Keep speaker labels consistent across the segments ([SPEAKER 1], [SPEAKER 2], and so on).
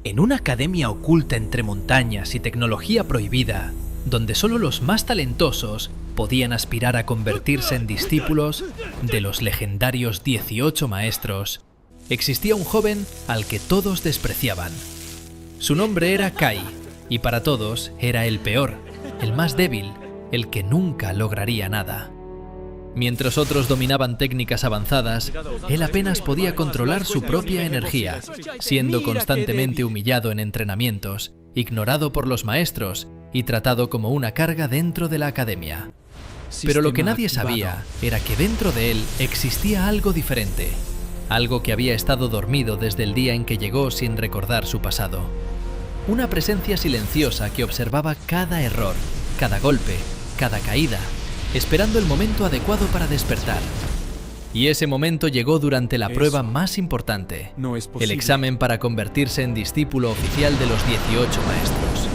[SPEAKER 1] En una academia oculta entre montañas y tecnología prohibida, donde solo los más talentosos podían aspirar a convertirse en discípulos de los legendarios 18 maestros, existía un joven al que todos despreciaban. Su nombre era Kai, y para todos era el peor, el más débil, el que nunca lograría nada. Mientras otros dominaban técnicas avanzadas, él apenas podía controlar su propia energía, siendo constantemente humillado en entrenamientos, ignorado por los maestros y tratado como una carga dentro de la academia. Pero lo que nadie sabía era que dentro de él existía algo diferente, algo que había estado dormido desde el día en que llegó sin recordar su pasado. Una presencia silenciosa que observaba cada error, cada golpe, cada caída, esperando el momento adecuado para despertar. Y ese momento llegó durante la prueba más importante, el examen para convertirse en discípulo oficial de los 18 maestros.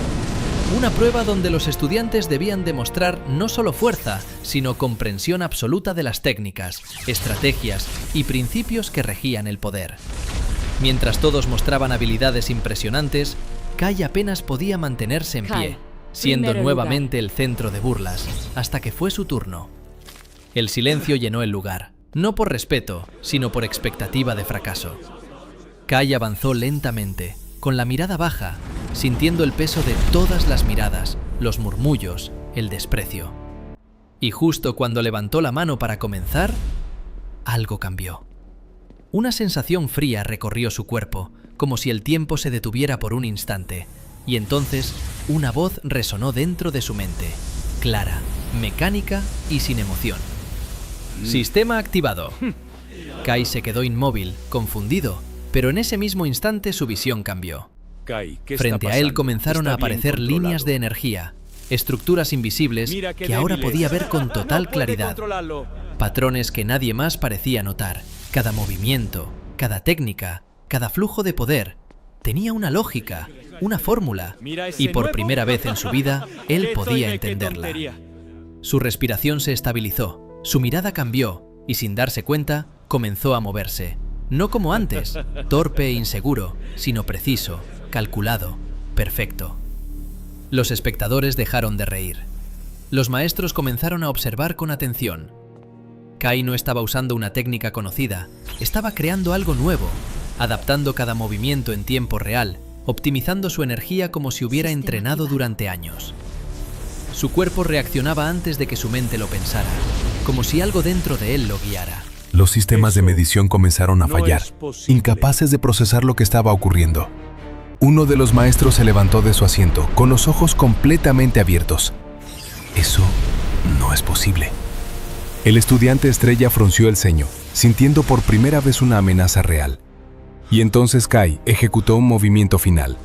[SPEAKER 1] Una prueba donde los estudiantes debían demostrar no solo fuerza, sino comprensión absoluta de las técnicas, estrategias y principios que regían el poder. Mientras todos mostraban habilidades impresionantes, Kai apenas podía mantenerse en pie, siendo nuevamente el centro de burlas, hasta que fue su turno. El silencio llenó el lugar, no por respeto, sino por expectativa de fracaso. Kai avanzó lentamente, con la mirada baja, sintiendo el peso de todas las miradas, los murmullos, el desprecio. Y justo cuando levantó la mano para comenzar, algo cambió. Una sensación fría recorrió su cuerpo, como si el tiempo se detuviera por un instante. Y entonces, una voz resonó dentro de su mente, clara, mecánica y sin emoción. Sistema activado. Kai se quedó inmóvil, confundido, pero en ese mismo instante su visión cambió. Frente a él comenzaron a aparecer líneas de energía, estructuras invisibles que ahora podía ver con total claridad. Patrones que nadie más parecía notar. Cada movimiento, cada técnica, cada flujo de poder tenía una lógica, una fórmula, y por primera vez en su vida, él podía entenderla. Su respiración se estabilizó, su mirada cambió, y sin darse cuenta, comenzó a moverse. No como antes, torpe e inseguro, sino preciso, calculado, perfecto. Los espectadores dejaron de reír. Los maestros comenzaron a observar con atención. Kai no estaba usando una técnica conocida, estaba creando algo nuevo, adaptando cada movimiento en tiempo real, optimizando su energía como si hubiera entrenado durante años. Su cuerpo reaccionaba antes de que su mente lo pensara, como si algo dentro de él lo guiara.
[SPEAKER 2] Los sistemas de medición comenzaron a fallar, incapaces de procesar lo que estaba ocurriendo. Uno de los maestros se levantó de su asiento, con los ojos completamente abiertos. Eso no es posible. El estudiante estrella frunció el ceño, sintiendo por primera vez una amenaza real. Y entonces Kai ejecutó un movimiento final,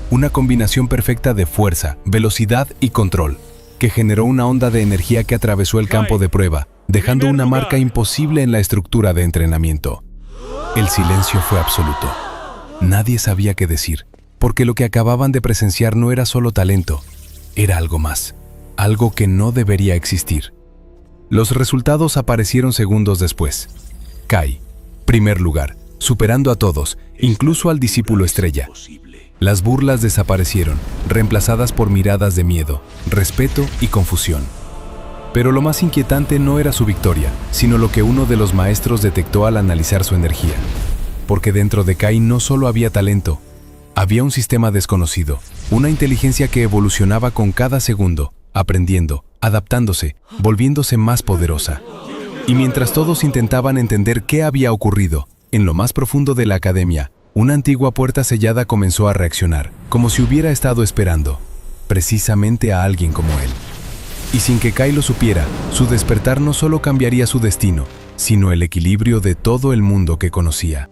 [SPEAKER 2] una combinación perfecta de fuerza, velocidad y control, que generó una onda de energía que atravesó el campo de prueba, dejando una marca imposible en la estructura de entrenamiento. El silencio fue absoluto. Nadie sabía qué decir, porque lo que acababan de presenciar no era solo talento, era algo más, algo que no debería existir. Los resultados aparecieron segundos después. Kai, primer lugar, superando a todos, incluso al discípulo estrella. Las burlas desaparecieron, reemplazadas por miradas de miedo, respeto y confusión. Pero lo más inquietante no era su victoria, sino lo que uno de los maestros detectó al analizar su energía. Porque dentro de Kai no solo había talento, había un sistema desconocido, una inteligencia que evolucionaba con cada segundo, aprendiendo, adaptándose, volviéndose más poderosa. Y mientras todos intentaban entender qué había ocurrido, en lo más profundo de la academia, una antigua puerta sellada comenzó a reaccionar, como si hubiera estado esperando, precisamente a alguien como él. Y sin que Kai lo supiera, su despertar no solo cambiaría su destino, sino el equilibrio de todo el mundo que conocía.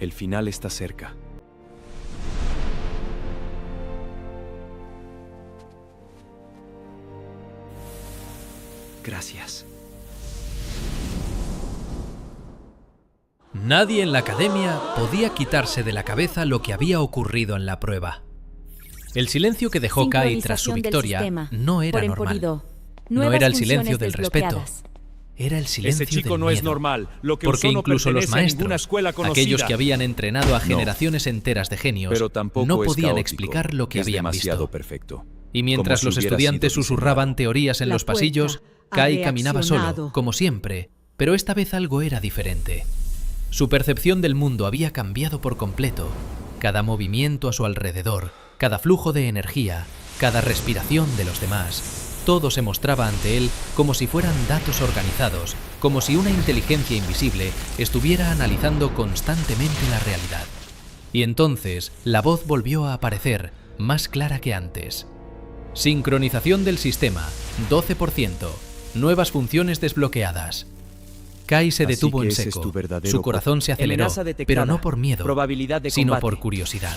[SPEAKER 3] El final está cerca. Gracias.
[SPEAKER 1] Nadie en la academia podía quitarse de la cabeza lo que había ocurrido en la prueba. El silencio que dejó Kai tras su victoria no era normal. No era el silencio del respeto. Era el silencio
[SPEAKER 3] Ese chico
[SPEAKER 1] del
[SPEAKER 3] no
[SPEAKER 1] miedo.
[SPEAKER 3] es normal. Lo que
[SPEAKER 1] Porque
[SPEAKER 3] usó no
[SPEAKER 1] incluso los
[SPEAKER 3] pertenece a ninguna
[SPEAKER 1] maestros,
[SPEAKER 3] escuela conocida.
[SPEAKER 1] aquellos que habían entrenado a generaciones enteras de genios,
[SPEAKER 4] Pero tampoco
[SPEAKER 1] no
[SPEAKER 4] es
[SPEAKER 1] podían
[SPEAKER 4] caótico,
[SPEAKER 1] explicar lo que
[SPEAKER 4] es
[SPEAKER 1] habían
[SPEAKER 4] demasiado
[SPEAKER 1] visto.
[SPEAKER 4] perfecto.
[SPEAKER 1] Y mientras
[SPEAKER 4] Como
[SPEAKER 1] los
[SPEAKER 4] si hubiera
[SPEAKER 1] estudiantes
[SPEAKER 4] sido
[SPEAKER 1] susurraban teorías en
[SPEAKER 5] La
[SPEAKER 1] los pasillos,
[SPEAKER 5] puerta ha
[SPEAKER 1] Kai caminaba solo,
[SPEAKER 5] reaccionado.
[SPEAKER 1] como siempre, pero esta vez algo era diferente. Su percepción del mundo había cambiado por completo. Cada movimiento a su alrededor, cada flujo de energía, cada respiración de los demás, todo se mostraba ante él como si fueran datos organizados, como si una inteligencia invisible estuviera analizando constantemente la realidad. Y entonces la voz volvió a aparecer, más clara que antes. Sincronización del sistema, 12%. Nuevas funciones desbloqueadas. Kai se
[SPEAKER 4] Así
[SPEAKER 1] detuvo
[SPEAKER 4] que
[SPEAKER 1] en
[SPEAKER 4] ese es
[SPEAKER 1] seco.
[SPEAKER 4] tu verdadero
[SPEAKER 1] Su corazón se aceleró,
[SPEAKER 3] Amenaza detectada.
[SPEAKER 1] pero no por miedo,
[SPEAKER 3] Probabilidad de
[SPEAKER 1] sino
[SPEAKER 3] combate.
[SPEAKER 1] por curiosidad.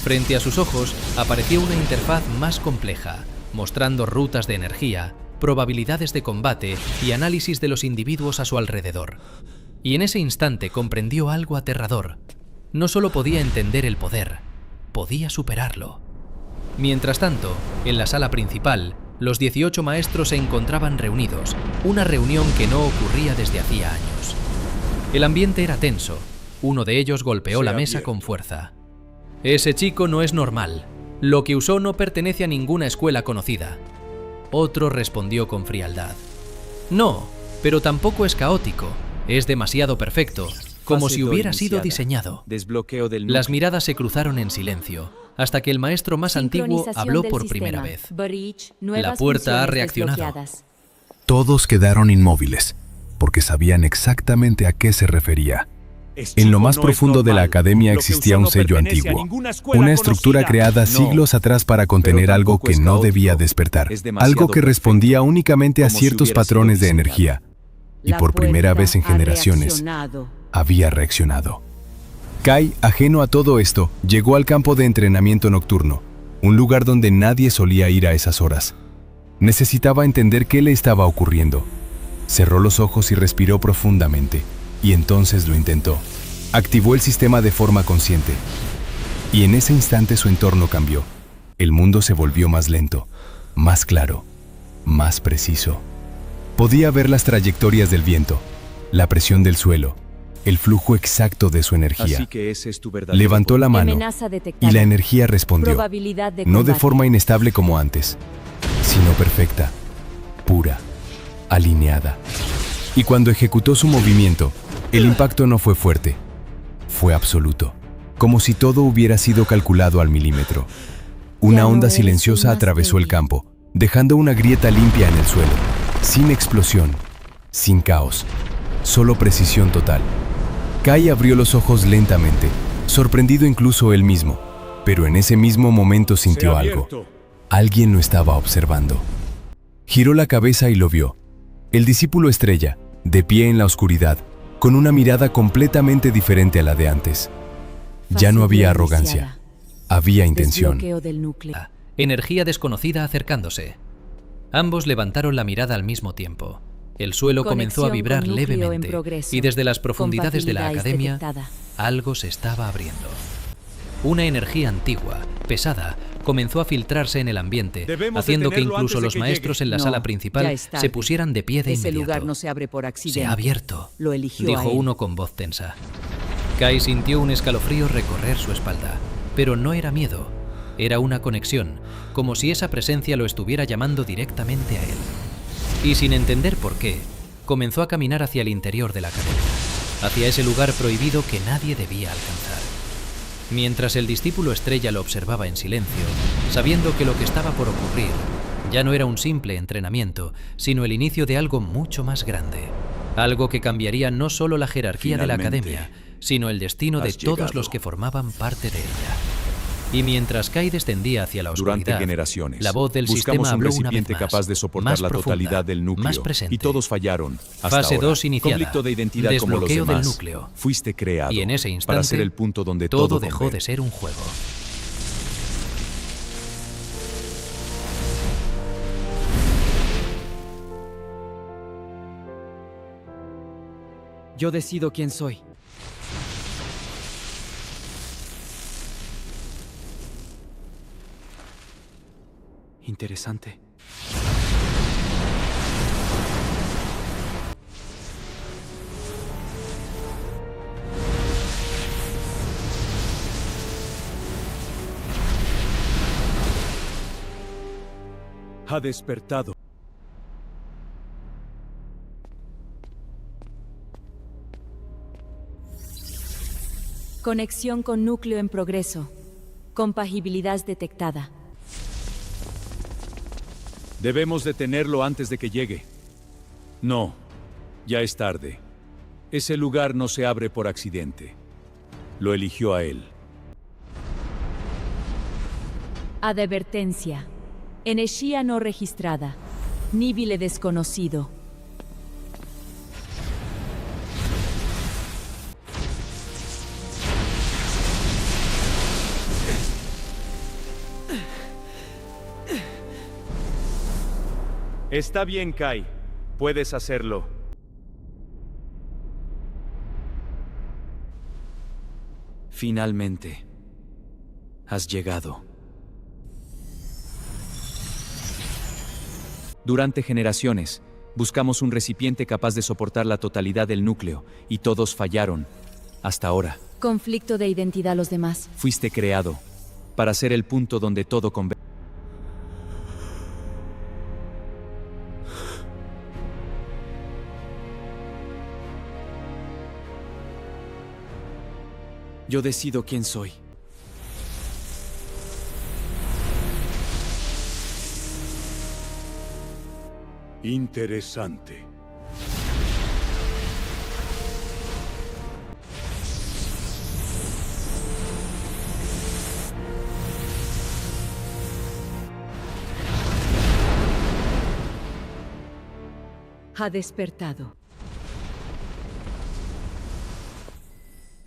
[SPEAKER 1] Frente a sus ojos apareció una interfaz más compleja, mostrando rutas de energía, probabilidades de combate y análisis de los individuos a su alrededor. Y en ese instante comprendió algo aterrador. No solo podía entender el poder, podía superarlo. Mientras tanto, en la sala principal, los 18 maestros se encontraban reunidos, una reunión que no ocurría desde hacía años. El ambiente era tenso. Uno de ellos golpeó la mesa con fuerza. Ese chico no es normal. Lo que usó no pertenece a ninguna escuela conocida. Otro respondió con frialdad. No, pero tampoco es caótico. Es demasiado perfecto, como
[SPEAKER 4] Fase
[SPEAKER 1] si
[SPEAKER 4] 2
[SPEAKER 1] hubiera sido
[SPEAKER 4] iniciada.
[SPEAKER 1] diseñado.
[SPEAKER 4] Desbloqueo del
[SPEAKER 1] Las
[SPEAKER 4] núcleo.
[SPEAKER 1] miradas se cruzaron en silencio, hasta que el maestro más antiguo
[SPEAKER 5] Sincronización
[SPEAKER 1] habló
[SPEAKER 5] del
[SPEAKER 1] por
[SPEAKER 5] sistema.
[SPEAKER 1] primera vez.
[SPEAKER 5] Breach,
[SPEAKER 1] La
[SPEAKER 5] nuevas
[SPEAKER 1] puerta ha
[SPEAKER 5] funciones
[SPEAKER 1] reaccionado.
[SPEAKER 5] desbloqueadas.
[SPEAKER 2] Todos quedaron inmóviles, porque sabían exactamente a qué se refería.
[SPEAKER 3] Ese
[SPEAKER 2] En lo
[SPEAKER 3] chico
[SPEAKER 2] más
[SPEAKER 3] no es
[SPEAKER 2] profundo de la
[SPEAKER 3] normal.
[SPEAKER 2] academia
[SPEAKER 3] Lo que
[SPEAKER 2] existía
[SPEAKER 3] usó
[SPEAKER 2] un
[SPEAKER 3] no
[SPEAKER 2] sello
[SPEAKER 3] pertenece a
[SPEAKER 2] antiguo,
[SPEAKER 3] ninguna escuela
[SPEAKER 2] una estructura
[SPEAKER 3] conocida.
[SPEAKER 2] creada
[SPEAKER 4] No,
[SPEAKER 2] siglos atrás para contener
[SPEAKER 4] pero
[SPEAKER 2] algo
[SPEAKER 4] tampoco
[SPEAKER 2] que
[SPEAKER 4] es
[SPEAKER 2] no
[SPEAKER 4] caótico,
[SPEAKER 2] debía despertar,
[SPEAKER 4] es demasiado
[SPEAKER 2] algo que
[SPEAKER 4] perfecto,
[SPEAKER 2] respondía únicamente a
[SPEAKER 4] como si
[SPEAKER 2] ciertos
[SPEAKER 4] hubiera sido
[SPEAKER 2] patrones de
[SPEAKER 4] diseñado.
[SPEAKER 2] energía. Y
[SPEAKER 5] La
[SPEAKER 2] por primera
[SPEAKER 5] puerta
[SPEAKER 2] vez en
[SPEAKER 5] ha
[SPEAKER 2] generaciones,
[SPEAKER 5] reaccionado.
[SPEAKER 2] había reaccionado. Kai, ajeno a todo esto, llegó al campo de entrenamiento nocturno, un lugar donde nadie solía ir a esas horas. Necesitaba entender qué le estaba ocurriendo. Cerró los ojos y respiró profundamente, y entonces lo intentó. Activó el sistema de forma consciente. Y en ese instante su entorno cambió. El mundo se volvió más lento, más claro, más preciso. Podía ver las trayectorias del viento, la presión del suelo, el flujo exacto de su energía.
[SPEAKER 4] Así que ese es tu verdadero
[SPEAKER 2] Levantó la mano
[SPEAKER 5] Amenaza detectada.
[SPEAKER 2] y la energía respondió,
[SPEAKER 5] Probabilidad de
[SPEAKER 2] no de
[SPEAKER 5] combate.
[SPEAKER 2] forma inestable como antes, sino perfecta, pura, alineada. Y cuando ejecutó su movimiento, el impacto no fue fuerte, fue absoluto, como si todo hubiera sido calculado al milímetro. Una
[SPEAKER 5] Ya no
[SPEAKER 2] onda
[SPEAKER 5] eres
[SPEAKER 2] silenciosa
[SPEAKER 5] el más
[SPEAKER 2] atravesó el
[SPEAKER 5] débil.
[SPEAKER 2] campo, dejando una grieta limpia en el suelo, sin explosión, sin caos, solo precisión total. Kai abrió los ojos lentamente, sorprendido incluso él mismo, pero en ese mismo momento sintió
[SPEAKER 3] Se ha
[SPEAKER 2] algo.
[SPEAKER 3] abierto.
[SPEAKER 2] Alguien lo estaba observando. Giró la cabeza y lo vio. El discípulo estrella, de pie en la oscuridad, con una mirada completamente diferente a la de antes. Ya no
[SPEAKER 5] Fase
[SPEAKER 2] había
[SPEAKER 5] ya
[SPEAKER 2] arrogancia,
[SPEAKER 5] iniciada.
[SPEAKER 2] había intención.
[SPEAKER 5] Desbloqueo del núcleo.
[SPEAKER 1] Energía desconocida acercándose. Ambos levantaron la mirada al mismo tiempo. El suelo comenzó a
[SPEAKER 5] Conexión
[SPEAKER 1] vibrar
[SPEAKER 5] con núcleo en
[SPEAKER 1] levemente
[SPEAKER 5] progreso.
[SPEAKER 1] y desde las profundidades de la
[SPEAKER 5] Compatibilidad
[SPEAKER 1] academia
[SPEAKER 5] detectada.
[SPEAKER 1] algo se estaba abriendo. Una energía antigua, pesada, comenzó a filtrarse en el ambiente,
[SPEAKER 3] Debemos
[SPEAKER 1] haciendo que
[SPEAKER 3] detenerlo
[SPEAKER 1] incluso
[SPEAKER 3] antes de
[SPEAKER 1] los
[SPEAKER 3] que
[SPEAKER 1] maestros
[SPEAKER 3] llegue.
[SPEAKER 1] en la
[SPEAKER 5] No,
[SPEAKER 1] sala
[SPEAKER 5] ya
[SPEAKER 1] principal
[SPEAKER 5] es tarde.
[SPEAKER 1] se pusieran de pie de
[SPEAKER 5] Ese
[SPEAKER 1] inmediato.
[SPEAKER 5] lugar no se abre por accidente.
[SPEAKER 1] Se ha abierto,
[SPEAKER 5] Lo eligió
[SPEAKER 1] dijo
[SPEAKER 5] a él.
[SPEAKER 1] uno con voz tensa. Kai sintió un escalofrío recorrer su espalda, pero no era miedo, era una conexión, como si esa presencia lo estuviera llamando directamente a él. Y sin entender por qué, comenzó a caminar hacia el interior de la academia, hacia ese lugar prohibido que nadie debía alcanzar. Mientras el discípulo estrella lo observaba en silencio, sabiendo que lo que estaba por ocurrir ya no era un simple entrenamiento, sino el inicio de algo mucho más grande. Algo que cambiaría no solo la jerarquía de la
[SPEAKER 4] Finalmente,
[SPEAKER 1] academia, sino el destino de
[SPEAKER 4] has
[SPEAKER 1] todos
[SPEAKER 4] llegado.
[SPEAKER 1] los que formaban parte de ella. Y mientras Kai descendía hacia la oscuridad,
[SPEAKER 4] Durante generaciones,
[SPEAKER 1] la voz del
[SPEAKER 4] buscamos
[SPEAKER 1] sistema
[SPEAKER 4] un
[SPEAKER 1] habló una vez
[SPEAKER 4] recipiente
[SPEAKER 1] más,
[SPEAKER 4] capaz de soportar
[SPEAKER 1] más
[SPEAKER 4] la
[SPEAKER 1] profunda,
[SPEAKER 4] totalidad del núcleo,
[SPEAKER 1] más presente.
[SPEAKER 4] y todos fallaron. Hasta
[SPEAKER 1] Fase
[SPEAKER 4] ahora.
[SPEAKER 1] 2 iniciada.
[SPEAKER 4] Conflicto de identidad como los
[SPEAKER 1] Desbloqueo del
[SPEAKER 4] demás.
[SPEAKER 1] núcleo.
[SPEAKER 4] Fuiste creado
[SPEAKER 1] Y en ese
[SPEAKER 4] para
[SPEAKER 1] instante,
[SPEAKER 4] ser el punto donde
[SPEAKER 1] todo dejó
[SPEAKER 4] converge.
[SPEAKER 1] de ser un juego.
[SPEAKER 6] Yo decido quién soy.
[SPEAKER 3] Interesante.
[SPEAKER 4] Ha despertado.
[SPEAKER 5] Conexión con núcleo en progreso. Compatibilidad detectada.
[SPEAKER 4] Debemos detenerlo antes de que llegue. No, ya es tarde. Ese lugar no se abre por accidente. Lo eligió a él.
[SPEAKER 5] Advertencia. Energía no registrada. Nivel desconocido.
[SPEAKER 6] Está bien, Kai. Puedes hacerlo.
[SPEAKER 3] Finalmente. Has llegado. Durante generaciones, buscamos un recipiente capaz de soportar la totalidad del núcleo, y todos fallaron. Hasta ahora.
[SPEAKER 5] Conflicto de identidad los demás.
[SPEAKER 3] Fuiste creado para ser el punto donde todo converge. Yo decido quién soy.
[SPEAKER 4] Interesante.
[SPEAKER 5] Ha despertado.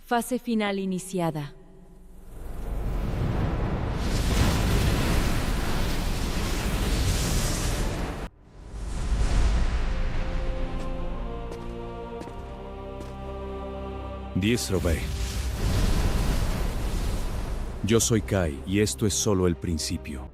[SPEAKER 5] Fase final iniciada.
[SPEAKER 4] Disrobe. Yo soy Kai y esto es solo el principio.